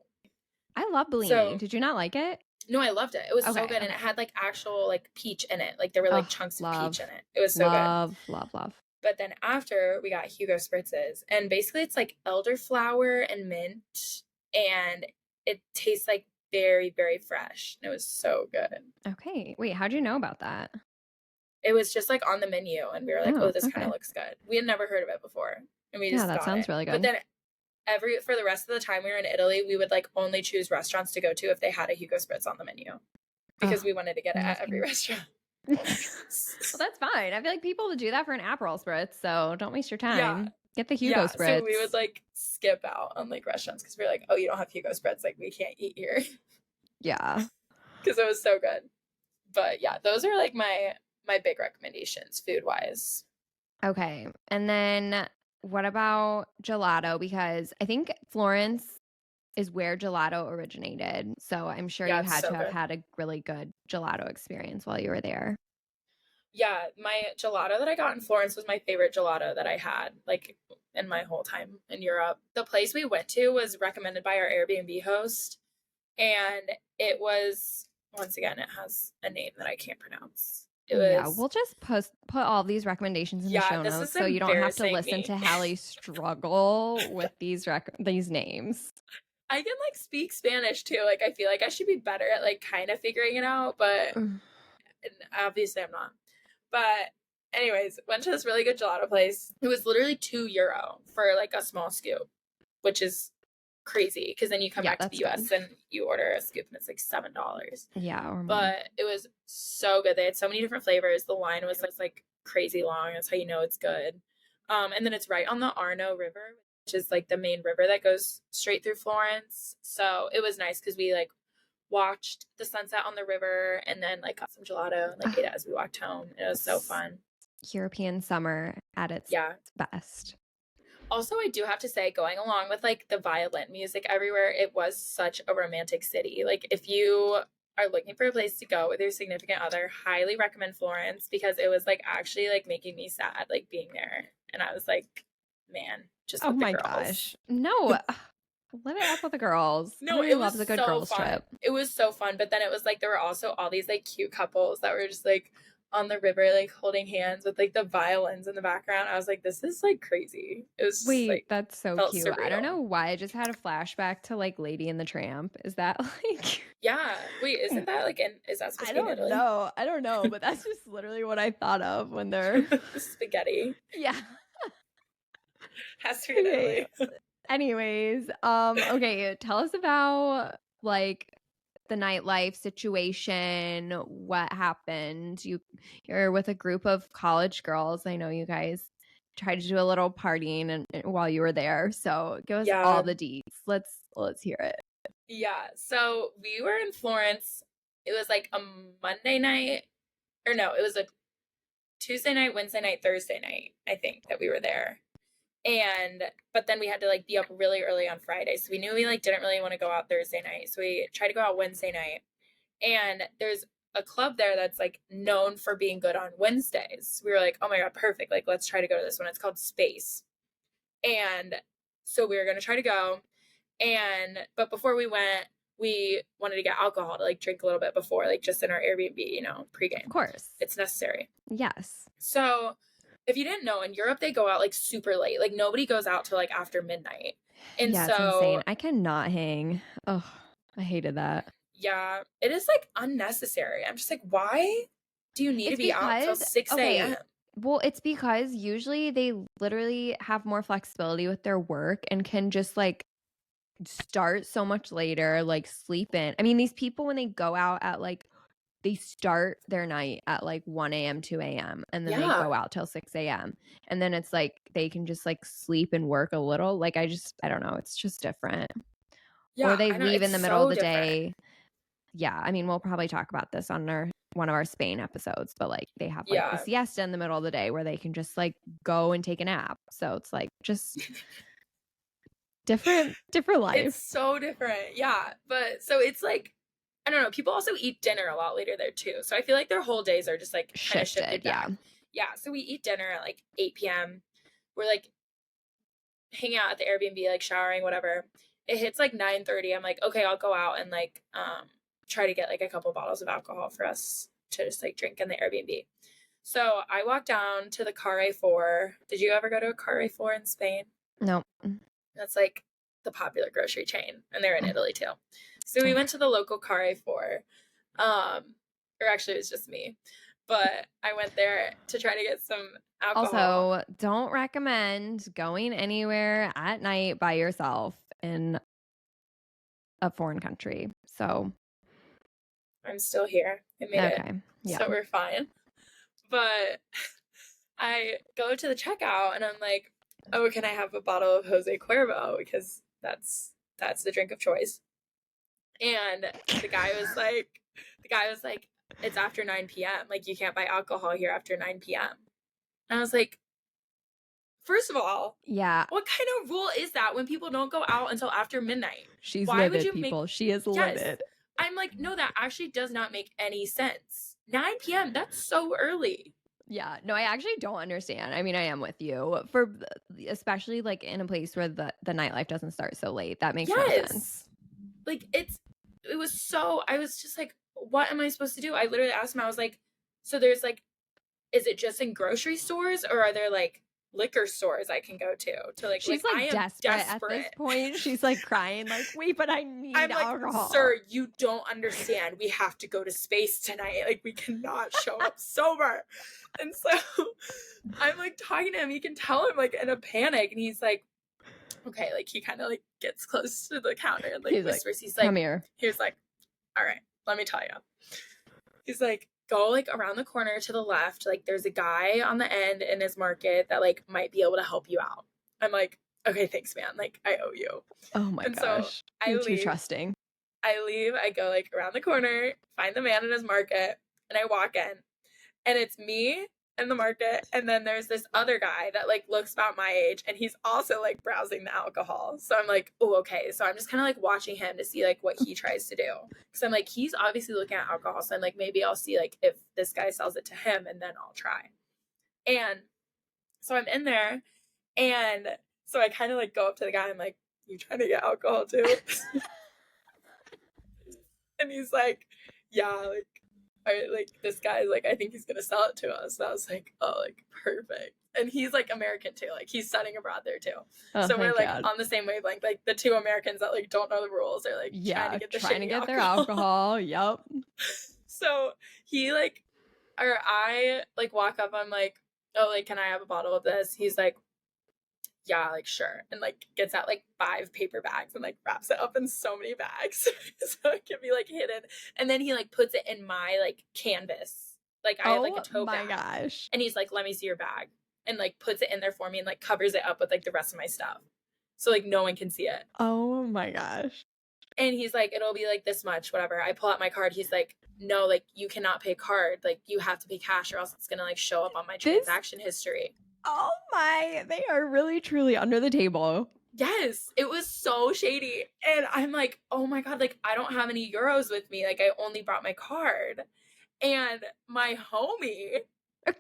I love Bellini. So Did you not like it? no, I loved it. It was so Okay, good, and it okay. had like actual like peach in it. Like there were like Oh, chunks of love, peach in it. It was so good. love. But then after we got Hugo Spritzes, and basically it's like elderflower and mint, and it tastes like very, very fresh. And it was so good. Okay. Wait, how'd you know about that? It was just like on the menu, and we were like, Oh, "Oh, this kind okay. of looks good." We had never heard of it before, and we Yeah, just that got sounds it. really But good. then for the rest of the time we were in Italy, we would like only choose restaurants to go to if they had a Hugo Spritz on the menu, because we wanted to get it at every restaurant. Well, that's fine. I feel like people would do that for an Aperol Spritz, so don't waste your time. Yeah. Get the Hugo Spritz. So we would like skip out on like restaurants because we were like, "Oh, you don't have Hugo Spritz, like we can't eat here," Yeah. because it was so good. But yeah, those are like my big recommendations food wise. Okay. And then what about gelato? Because I think Florence is where gelato originated. So I'm sure Yeah, you it's had so to have good. had a really good gelato experience while you were there. Yeah, my gelato that I got in Florence was my favorite gelato that I had like in my whole time in Europe. The place we went to was recommended by our Airbnb host, and it was, once again, it has a name that I can't pronounce. It Yeah, was we'll just put all these recommendations in the show this notes is so you don't have to embarrassing listen me. to Hallie struggle with these names. I can like speak Spanish too. Like I feel like I should be better at like kind of figuring it out, but obviously I'm not. But anyways, went to this really good gelato place. It was literally €2 for like a small scoop, which is crazy because then you come back to the US and you order a scoop and it's like $7. Yeah, or more. But it was so good. They had so many different flavors. The line was like crazy long. That's how you know it's good. And then it's right on the Arno River, which is like the main river that goes straight through Florence. So it was nice because we like watched the sunset on the river and then like got some gelato and like ate it as we walked home. It was so fun. European summer at its best. Also, I do have to say, going along with like the violin music everywhere, it was such a romantic city. Like if you are looking for a place to go with your significant other, highly recommend Florence because it was like actually like making me sad like being there. And I was like, man, just with the girls. Gosh. No. Live it up with the girls. No, Everybody it was loves a good so girls fun. trip. It was so fun, but then it was like there were also all these like cute couples that were just like on the river like holding hands with like the violins in the background. I was like, this is like crazy. It was just, like, that's so cute. Surreal. I don't know why I just had a flashback to like Lady and the Tramp. Is that like Yeah. Wait, isn't that like is that supposed to be in Italy? I don't know, but that's just literally what I thought of when they're spaghetti. Yeah. Has to be in Italy. Anyways, okay, tell us about like the nightlife situation. What happened? You're with a group of college girls. I know you guys tried to do a little partying and while you were there. So give us all the deets. Let's hear it. Yeah. So we were in Florence. It was like a Monday night, or no, it was a Tuesday night, Wednesday night, Thursday night, I think, that we were there. But then we had to like be up really early on Friday. So we knew we like didn't really want to go out Thursday night. So we tried to go out Wednesday night. And there's a club there that's like known for being good on Wednesdays. We were like, oh my God, perfect. Like, let's try to go to this one. It's called Space. And so we were going to try to go. But before we went, we wanted to get alcohol to like drink a little bit before, like just in our Airbnb, you know, pregame. Of course. It's necessary. Yes. So if you didn't know, in Europe, they go out like super late. Like nobody goes out till like after midnight. And yeah, it's insane. I cannot hang. Oh, I hated that. Yeah, it is like unnecessary. I'm just like, why do you need to be out till 6 a.m.? Well, it's because usually they literally have more flexibility with their work and can just like start so much later, like sleep in. I mean, these people, when they go out at like, they start their night at like 1 a.m., 2 a.m., and then they go out till 6 a.m. And then it's like they can just like sleep and work a little. Like, I don't know. It's just different. Yeah, or they leave in the middle of the day. Yeah, I mean, we'll probably talk about this on our one of our Spain episodes, but like they have like the siesta in the middle of the day where they can just like go and take a nap. So it's like just different life. It's so different. Yeah. But so it's like, I don't know. People also eat dinner a lot later there too. So I feel like their whole days are just like kind of shifted back. Yeah. So we eat dinner at like 8 p.m. We're like hanging out at the Airbnb, like showering, whatever. It hits like 9:30. I'm like, okay, I'll go out and like try to get like a couple bottles of alcohol for us to just like drink in the Airbnb. So I walked down to the Carraia 4. Did you ever go to a Carraia 4 in Spain? No. That's like the popular grocery chain, and they're in Italy too. So we went to the local Carraia 4. Or actually it was just me. But I went there to try to get some alcohol. Also, don't recommend going anywhere at night by yourself in a foreign country. So I'm still here. I made it. Yeah. So we're fine. But I go to the checkout and I'm like, oh, can I have a bottle of Jose Cuervo? Because that's the drink of choice. And the guy was like, it's after 9 p.m. Like, you can't buy alcohol here after 9 p.m. And I was like, first of all, what kind of rule is that when people don't go out until after midnight? She's livid, people. She is livid. I'm like, no, that actually does not make any sense. 9 p.m., that's so early. Yeah, no, I actually don't understand. I mean, I am with you, especially like in a place where the nightlife doesn't start so late. That makes no sense. Like, it was so, I was just like, what am I supposed to do? I literally asked him, I was like, so there's like, is it just in grocery stores or are there like liquor stores I can go to like, she's like desperate at this point. She's like crying, like, wait, but I need alcohol. Like, sir, you don't understand. We have to go to space tonight. Like, we cannot show up sober. And so I'm like talking to him. You can tell I'm like in a panic, and he's like, okay, like he kind of like gets close to the counter and like whispers. He's like, come here. He's like, all right, let me tell you. He's like, go like around the corner to the left. Like, there's a guy on the end in his market that like might be able to help you out. I'm like, okay, thanks, man. Like, I owe you. Oh my gosh. So you're too trusting. I leave. I go like around the corner, find the man in his market, and I walk in. And it's me in the market, and then there's this other guy that like looks about my age, and he's also like browsing the alcohol. So I'm like, oh, okay. So I'm just kind of like watching him to see like what he tries to do, because I'm like, he's obviously looking at alcohol, so I'm like, maybe I'll see like if this guy sells it to him, and then I'll try. And so I'm in there, and so I kind of like go up to the guy. I'm like, you trying to get alcohol too? And he's like, yeah, like this guy's like, I think he's gonna sell it to us. And I was like, oh, like perfect. And he's like American too, like he's studying abroad there too. So we're like on the same wavelength. Like the two Americans that like don't know the rules are like trying to get their alcohol. Yep. So he like, or I like walk up. I'm like, oh, like can I have a bottle of this? He's like, yeah, like sure, and like gets out like 5 paper bags and like wraps it up in so many bags so it can be like hidden, and then he like puts it in my like canvas, like I have like a tote bag. Oh my gosh. And he's like, let me see your bag, and like puts it in there for me and like covers it up with like the rest of my stuff so like no one can see it. Oh my gosh. And he's like, it'll be like this much, whatever. I pull out my card. He's like, no, like you cannot pay card, like you have to pay cash or else it's gonna like show up on my transaction history. Oh my, they are really truly under the table. Yes, it was so shady. And I'm like, oh my God, like I don't have any euros with me. Like I only brought my card. And my homie,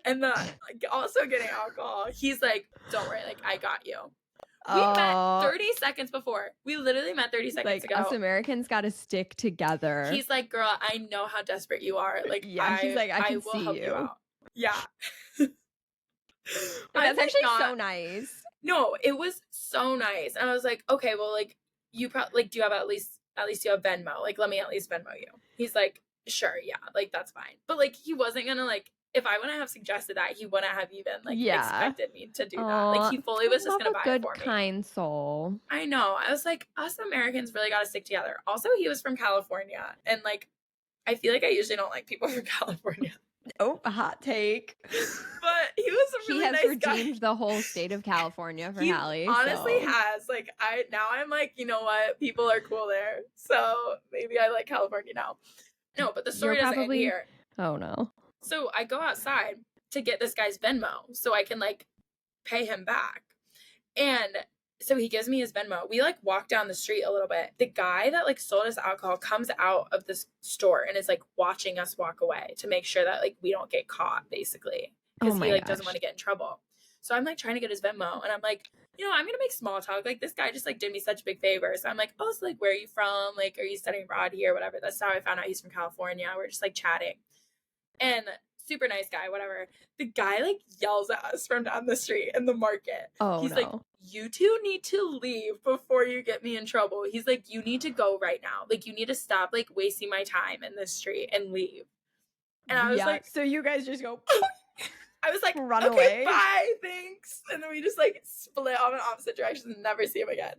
and the like, also getting alcohol, he's like, don't worry, like I got you. We met 30 seconds before. We literally met 30 seconds ago. Us Americans got to stick together. He's like, girl, I know how desperate you are. Like, yeah, he's like, I will help you out. Yeah. That's actually so nice. No, it was so nice. And I was like, okay, well, like, you probably, like, do you have at least you have Venmo? Like, let me at least Venmo you. He's like, sure, yeah, like, that's fine. But, like, he wasn't gonna, like, if I wouldn't have suggested that, he wouldn't have even, like, expected me to do that. Like, he fully was just gonna buy it for me. Good, kind soul. I know. I was like, us Americans really gotta stick together. Also, he was from California. And, like, I feel like I usually don't like people from California. Oh, a hot take. But he was a really nice guy. He has redeemed the whole state of California for Hallie. He honestly has. Like, I'm like, you know what? People are cool there. So maybe I like California now. No, but the story doesn't end here. Oh no. So I go outside to get this guy's Venmo so I can like pay him back. And so he gives me his Venmo. We like walk down the street a little bit. The guy that like sold us alcohol comes out of this store and is like watching us walk away to make sure that like we don't get caught, basically, because he like doesn't want to get in trouble. So I'm like trying to get his Venmo, and I'm like, I'm gonna make small talk. Like, this guy just like did me such a big favor. So I'm like, oh, so like, where are you from? Like, are you studying abroad here? Whatever. That's how I found out he's from California. We're just like chatting, and super nice guy, whatever. The guy like yells at us from down the street in the market. Oh, he's no. like, you two need to leave before you get me in trouble. He's like, you need to go right now. Like, you need to stop like wasting my time in this street and leave. And I was like, so you guys just go. I was like, run okay, away. bye, thanks. And then we just like split off in opposite directions and never see him again.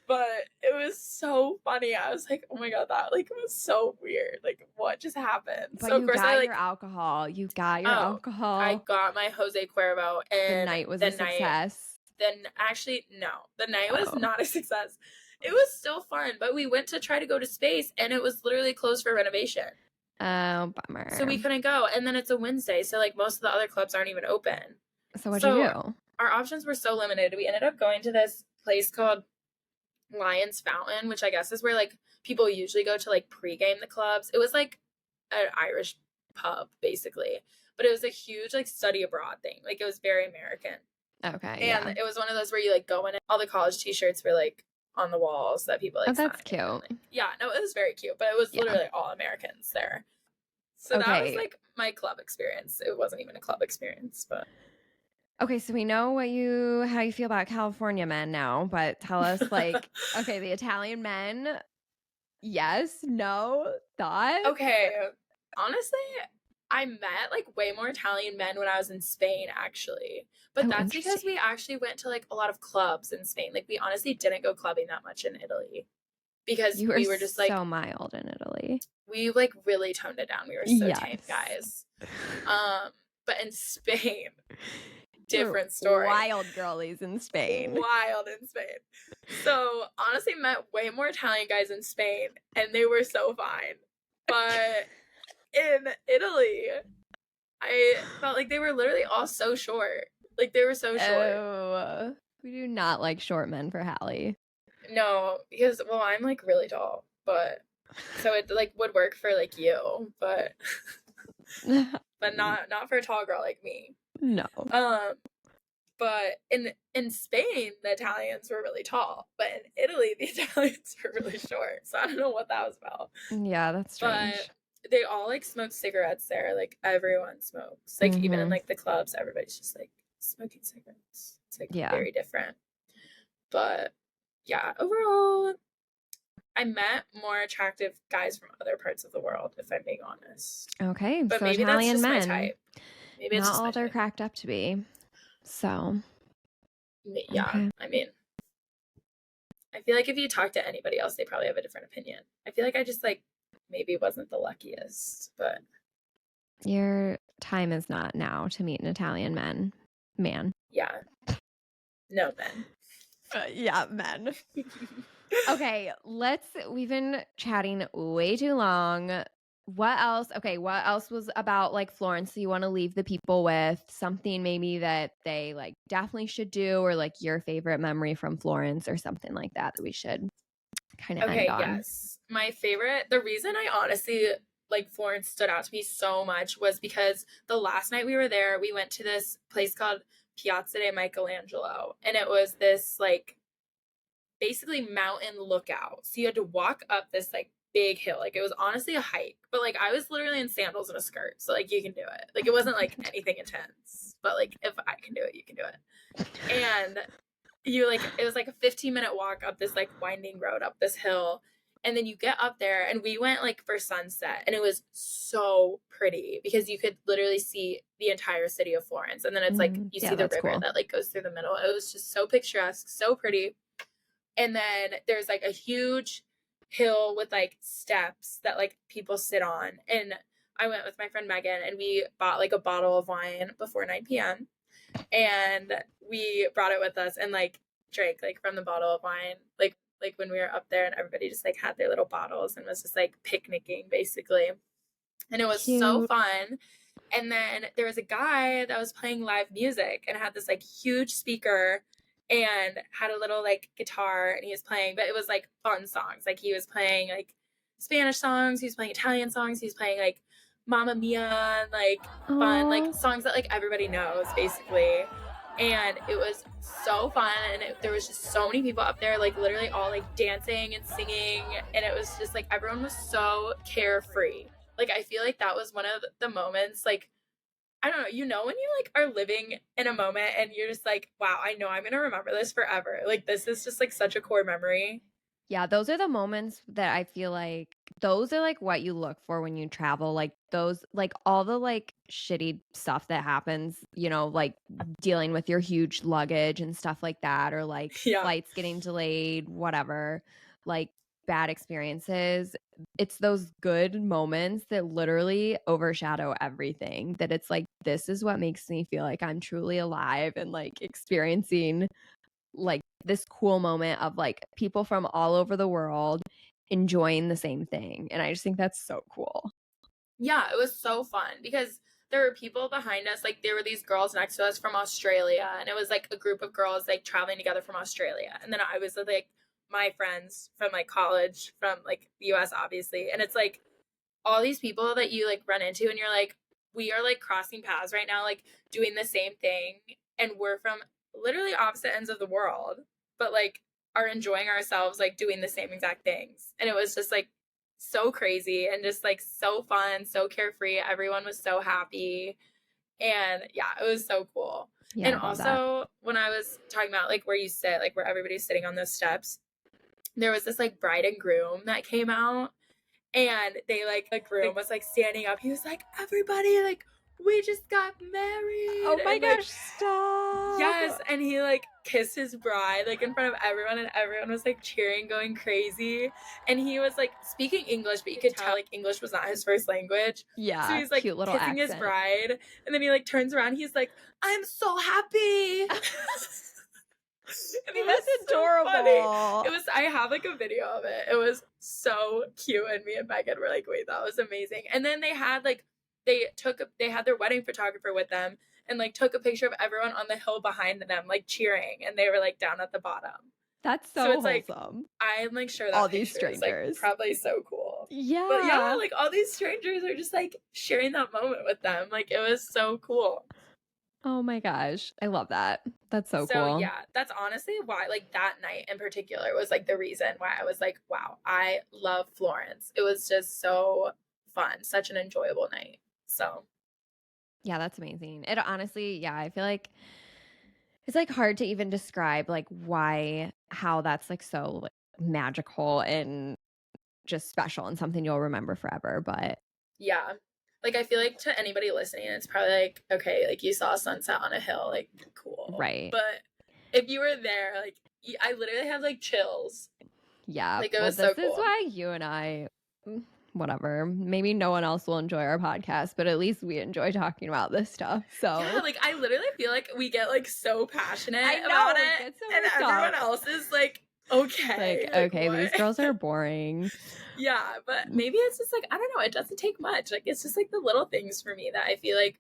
But it was so funny. I was like, oh my God, that like was so weird. Like, what just happened? But so you of course got I like your alcohol. You got your alcohol. I got my Jose Cuervo, and the night was a success. Then actually, no, the night was not a success. It was still fun, but we went to try to go to Space, and it was literally closed for renovation. Oh, bummer. So we couldn't go, and then it's a Wednesday, so like most of the other clubs aren't even open. So what'd you do? Our options were so limited. We ended up going to this place called Lion's Fountain, which I guess is where like people usually go to like pregame the clubs. It was like an Irish pub basically, but it was a huge like study abroad thing. Like, it was very American. Okay. And it was one of those where you like go in and all the college t-shirts were like on the walls that people like that's signed. cute. And, like, yeah, no, it was very cute, but it was literally all Americans there. So that was like my club experience. It wasn't even a club experience, but okay, so we know how you feel about California men now, but tell us like, okay, the Italian men, yes, no, thoughts? Okay, honestly, I met like way more Italian men when I was in Spain, actually. But that's because we actually went to like a lot of clubs in Spain. Like, we honestly didn't go clubbing that much in Italy because we were just like so mild in Italy. We like really toned it down. We were so tame, guys. But in Spain, different story. Wild girlies in Spain. Wild in Spain. So honestly, met way more Italian guys in Spain, and they were so fine. But in Italy, I felt like they were literally all so short. Like, they were so short. Oh, we do not like short men for Hallie. No, because I'm like really tall, but so it like would work for like you, but not for a tall girl like me. No. But in Spain, the Italians were really tall, but in Italy, the Italians were really short. So I don't know what that was about. Yeah, that's strange. But they all like smoke cigarettes there. Like, everyone smokes. Like, even in like the clubs, everybody's just like smoking cigarettes. It's like very different. But yeah, overall, I met more attractive guys from other parts of the world, if I'm being honest. Okay, but so maybe Italian that's just men. my type. Maybe it's not just all my they're type. cracked up to be. So yeah, okay. I mean, I feel like if you talk to anybody else, they probably have a different opinion. I feel like I just like maybe wasn't the luckiest, but your time is not now to meet an Italian man. Yeah. No, men. Yeah, men. Okay, we've been chatting way too long. What else? Okay, what else was about like Florence that you want to leave the people with? Something maybe that they like definitely should do, or like your favorite memory from Florence or something like that we should kind of end on. Yes. My favorite, the reason I honestly like Florence stood out to me so much was because the last night we were there, we went to this place called Piazzale Michelangelo, and it was this like basically mountain lookout. So you had to walk up this like big hill. Like, it was honestly a hike, but like I was literally in sandals and a skirt, so like you can do it. Like, it wasn't like anything intense, but like if I can do it, you can do it. And you like, it was like a 15-minute walk up this like winding road up this hill, and then you get up there, and we went like for sunset, and it was so pretty because you could literally see the entire city of Florence, and then it's like you see the river that like goes through the middle. It was just so picturesque, so pretty. And then there's like a huge hill with like steps that like people sit on. And I went with my friend Megan, and we bought like a bottle of wine before 9 p.m. And we brought it with us and like drank like from the bottle of wine, like when we were up there, and everybody just like had their little bottles and was just like picnicking basically. And it was so Cute. fun. And then there was a guy that was playing live music and had this like huge speaker and had a little like guitar, and he was playing, but it was like fun songs. Like he was playing like Spanish songs, he was playing Italian songs, he was playing like Mamma Mia, and like fun like Oh, songs that like everybody knows basically. And it was so fun, and there was just so many people up there, like literally all like dancing and singing, and it was just like everyone was so carefree. Like I feel like that was one of the moments, like I don't know, when you like are living in a moment and you're just like, wow, I know I'm gonna remember this forever. Like this is just like such a core memory. yeah, those are the moments that I feel like those are like what you look for when you travel. Like those, like all the like shitty stuff that happens, you know, like dealing with your huge luggage and stuff like that, or like Yeah. flights getting delayed, whatever, like bad experiences. It's those good moments that literally overshadow everything. That it's like, this is what makes me feel like I'm truly alive and like experiencing like this cool moment of like people from all over the world enjoying the same thing. And I just think that's so cool. Yeah, it was so fun because there were people behind us. Like there were these girls next to us from Australia, and it was like a group of girls like traveling together from Australia. And then I was with like my friends from like college from like the US obviously. And it's like all these people that you like run into and you're like, we are like crossing paths right now, like doing the same thing, and we're from literally opposite ends of the world, but like are enjoying ourselves like doing the same exact things. And it was just like so crazy and just like so fun, so carefree. Everyone was so happy. And yeah, it was so cool. Yeah, And I love that. also when I was talking about like where you sit, like where everybody's sitting on those steps, there was this like bride and groom that came out, and they like the groom was like standing up. He was like, everybody, like we just got married. Oh my And like, gosh, stop. yes, and he like kissed his bride like in front of everyone, and everyone was like cheering, going crazy. And he was like speaking English, but you could tell like English was not his first language. So Yeah, he's like cute little kissing his accent. bride, and then he like turns around, he's like, I'm so happy. And it That's was adorable. so funny. It was, I have like a video of it. It was so cute, and me and Megan were like, wait, that was amazing. And then they had like they had their wedding photographer with them, and like took a picture of everyone on the hill behind them like cheering, and they were like down at the bottom. That's So so it's like wholesome. I'm like sure that All these picture is like strangers. probably so cool. Yeah. But yeah, like all these strangers are just like sharing that moment with them. Like it was so cool. Oh my gosh. I love that. That's so cool. Yeah, that's honestly why like that night in particular was like the reason why I was like, wow, I love Florence. It was just so fun, such an enjoyable night. So Yeah, that's amazing. It honestly, yeah, I feel like it's like hard to even describe like how that's like so like, magical and just special and something you'll remember forever. But yeah. Like I feel like to anybody listening, it's probably like, okay, like you saw a sunset on a hill, like cool. right. But if you were there, like I literally had like chills. Yeah. Like it Well, was so this is cool. why you and I, whatever, maybe no one else will enjoy our podcast, but at least we enjoy talking about this stuff. So yeah, like I literally feel like we get like so passionate I know, about we it, get so and worked everyone up. else is like, okay, Like, okay, what? these girls are boring. Yeah, but maybe it's just like, I don't know, it doesn't take much. Like it's just like the little things for me that I feel like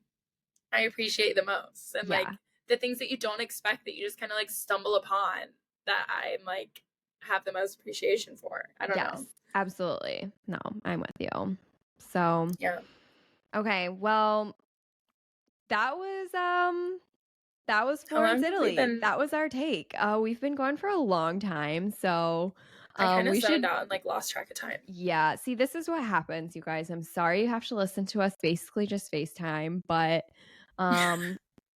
I appreciate the most, and Yeah. like the things that you don't expect that you just kind of like stumble upon that I'm like have the most appreciation for. I don't know. Absolutely. No, I'm with you. So Yeah. okay, well, that was How long Florence, have we Italy. been? That was our take. We've been going for a long time, so I kind of we zoned should. out and like lost track of time. Yeah, see, this is what happens, you guys. I'm sorry you have to listen to us basically just FaceTime, but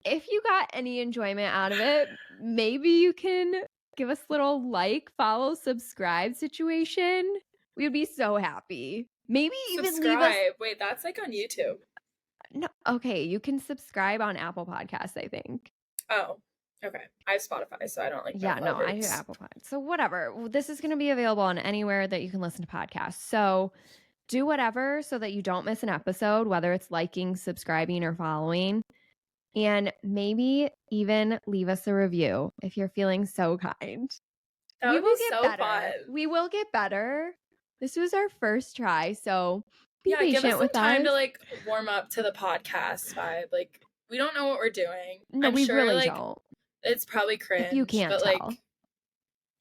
if you got any enjoyment out of it, maybe you can give us a little like, follow, subscribe situation. We would be so happy. Maybe even leave us. Wait, that's like on YouTube. No, okay, you can subscribe on Apple Podcasts, I think. Oh, okay. I have Spotify, so I don't like. Yeah, no, I do Apple Podcasts. So whatever. This is going to be available on anywhere that you can listen to podcasts. So do whatever so that you don't miss an episode, whether it's liking, subscribing, or following. And maybe even leave us a review if you're feeling so kind. That We would will be get so better. fun. We will get better. This was our first try, so Be give us patient some with time to us. like warm up to the podcast vibe. Like, we don't know what we're doing. No, I'm we sure really like don't. it's probably If you cringe, can't but tell. like,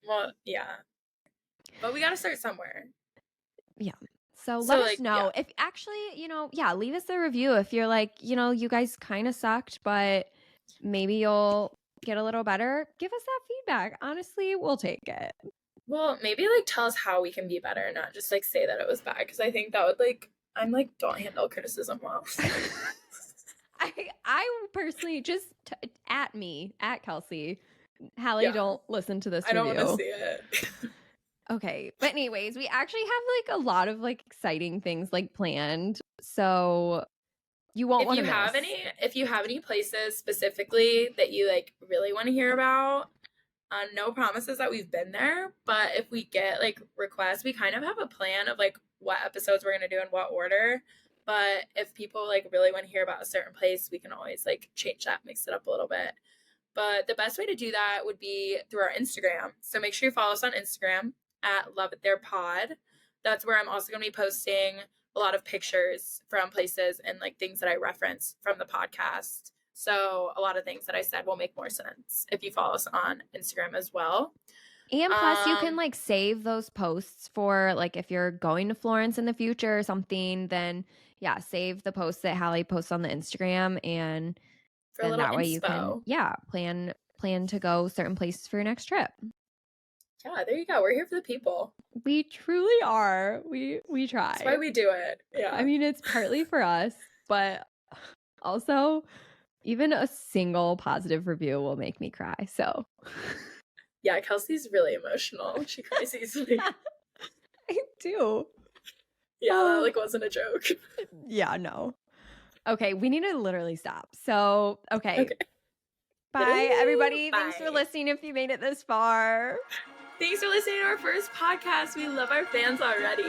well, yeah. But we got to start somewhere. Yeah. So So, let like, us know yeah. if actually, leave us a review if you're like, you guys kind of sucked, but maybe you'll get a little better. Give us that feedback. Honestly, we'll take it. Well, maybe like tell us how we can be better, not just like say that it was bad, because I think that would like I'm like don't handle criticism well. I personally just at Kelsey. Hallie, Yeah. don't listen to this I don't review. want to see it. Okay, but anyways, we actually have like a lot of like exciting things like planned, so you won't want to miss. If you have any places specifically that you like really want to hear about, no promises that we've been there, but if we get like requests, we kind of have a plan of like what episodes we're gonna do in what order. But if people like really want to hear about a certain place, we can always like change that, mix it up a little bit. But the best way to do that would be through our Instagram. So make sure you follow us on Instagram at Love It There Pod. That's where I'm also going to be posting a lot of pictures from places and like things that I reference from the podcast. So a lot of things that I said will make more sense if you follow us on Instagram as well. And plus, you can like save those posts for like if you're going to Florence in the future or something, then yeah, save the posts that Hallie posts on the Instagram, and for then a little that way you can plan to go certain places for your next trip. Yeah, there you go. We're here for the people. We truly are. We try. That's why we do it. Yeah. I mean, it's partly for us, but also even a single positive review will make me cry. So yeah, Kelsey's really emotional. She cries easily. I do. Yeah, that like wasn't a joke. Yeah, no. Okay, we need to literally stop. So, okay. Bye, everybody. Bye. Thanks for listening if you made it this far. Thanks for listening to our first podcast. We love our fans already.